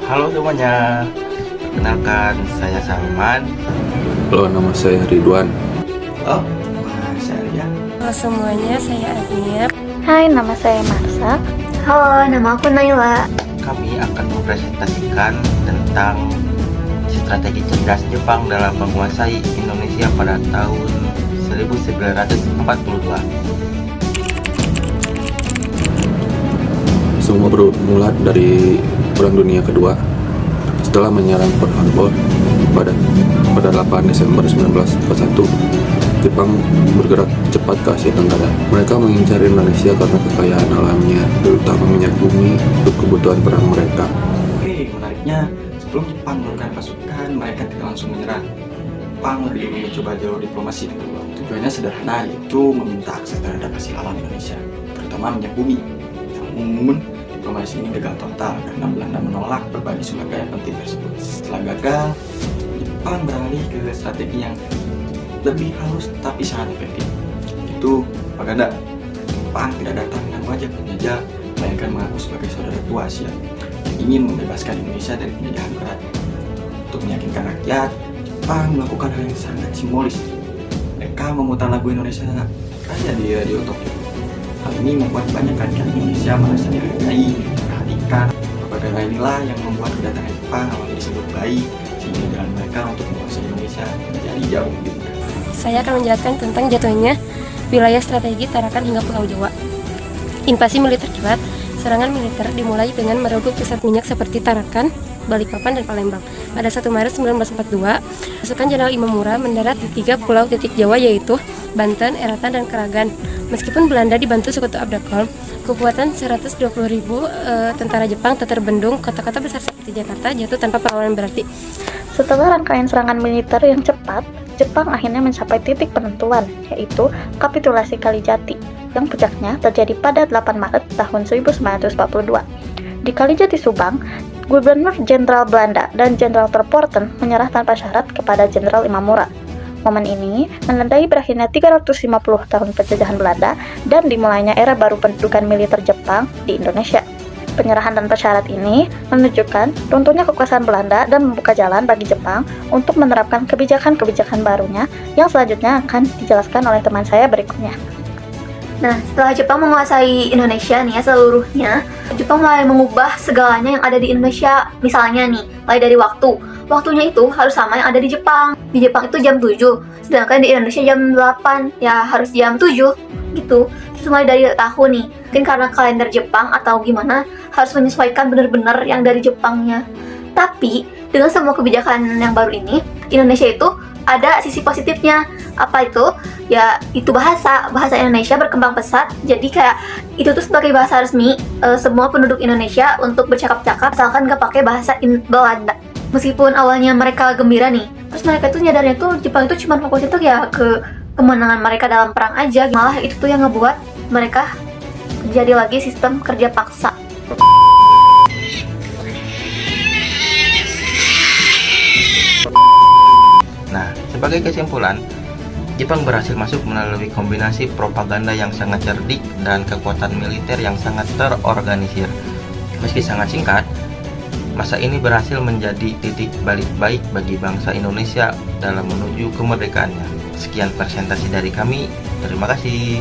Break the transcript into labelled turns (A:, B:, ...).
A: Halo semuanya, kenalkan saya Salman.
B: Halo, nama saya Ridwan.
A: Oh, saya.
C: Halo semuanya, saya Agnia.
D: Hai, nama saya Marsa.
E: Halo, nama aku Naila.
A: Kami akan mempresentasikan tentang strategi cerdas Jepang dalam menguasai Indonesia pada tahun 1942.
B: Semua bermula dari Perang Dunia Kedua. Setelah menyerang Pearl Harbor pada 8 Desember 1941, Jepang bergerak cepat ke Asia Tenggara. Mereka mengincar Indonesia karena kekayaan alamnya, terutama minyak bumi untuk kebutuhan perang mereka.
F: Oke, menariknya, sebelum Jepang menurunkan pasukan, mereka tidak langsung menyerang. Jepang lebih dulu mencoba jalur diplomasi dulu. Tujuannya sederhana, yaitu meminta akses terhadap hasil alam Indonesia, terutama minyak bumi. Namun, diplomasi ini gagal total karena Belanda menolak berbagai sumber daya penting tersebut. Setelah gagal, Jepang beralih ke strategi yang lebih halus tapi sangat efektif, yaitu propaganda. Jepang tidak datang dengan wajah penjajah, melainkan mengaku sebagai saudara tua Asia yang ingin membebaskan Indonesia dari penjajahan berat. Untuk meyakinkan rakyat, Jepang melakukan hal yang sangat simbolis. Mereka memutar lagu Indonesia Raya di radio Tokyo. Hal ini membuat banyak rakyat Indonesia merasa dihargai, diperhatikan. Propaganda inilah yang membuat kedatangan Jepang awalnya disebut baik, sehingga jalan mereka untuk menguasai Indonesia menjadi jauh lebih mudah.
C: Saya akan menjelaskan tentang jatuhnya wilayah strategi Tarakan hingga Pulau Jawa. Invasi militer Berat. Serangan militer dimulai dengan merebut pusat minyak seperti Tarakan, Balikpapan, dan Palembang. Pada 1 Maret 1942, pasukan Jenderal Imamura mendarat di 3 pulau titik Jawa, yaitu Banten, Eratan, dan Karagan. Meskipun Belanda dibantu Sekutu Abdakol, kekuatan 120.000 tentara Jepang tak terbendung. Kota-kota besar seperti Jakarta jatuh tanpa perlawanan berarti.
D: Setelah rangkaian serangan militer yang cepat, Jepang akhirnya mencapai titik penentuan, yaitu kapitulasi Kalijati, yang puncaknya terjadi pada 8 Maret tahun 1942. Di Kalijati, Subang, Gubernur Jenderal Belanda dan Jenderal Terpoorten menyerah tanpa syarat kepada Jenderal Imamura. Momen ini menandai berakhirnya 350 tahun penjajahan Belanda dan dimulainya era baru pendudukan militer Jepang di Indonesia. Penyerahan tanpa syarat ini menunjukkan runtuhnya kekuasaan Belanda dan membuka jalan bagi Jepang untuk menerapkan kebijakan-kebijakan barunya yang selanjutnya akan dijelaskan oleh teman saya berikutnya.
E: Nah, setelah Jepang menguasai Indonesia nih ya seluruhnya, Jepang mulai mengubah segalanya yang ada di Indonesia. Misalnya nih, mulai dari waktu. Waktunya itu harus sama yang ada di Jepang. Di Jepang itu jam 7, sedangkan di Indonesia jam 8, ya harus jam 7 gitu. Terus mulai dari tahun nih, mungkin karena kalender Jepang atau gimana, harus menyesuaikan benar-benar yang dari Jepangnya. Tapi, dengan semua kebijakan yang baru ini, Indonesia itu ada sisi positifnya. Apa itu? Ya, itu bahasa Indonesia berkembang pesat. Jadi kayak itu tuh sebagai bahasa resmi semua penduduk Indonesia untuk bercakap-cakap asalkan gak pakai bahasa Belanda. Meskipun awalnya mereka gembira nih, terus mereka tuh nyadarnya tuh Jepang itu cuma fokus itu ya ke kemenangan mereka dalam perang aja. Malah itu tuh yang ngebuat mereka jadi lagi sistem kerja paksa.
A: Nah, sebagai kesimpulan, Jepang berhasil masuk melalui kombinasi propaganda yang sangat cerdik dan kekuatan militer yang sangat terorganisir. Meski sangat singkat, masa ini berhasil menjadi titik balik baik bagi bangsa Indonesia dalam menuju kemerdekaannya. Sekian presentasi dari kami. Terima kasih.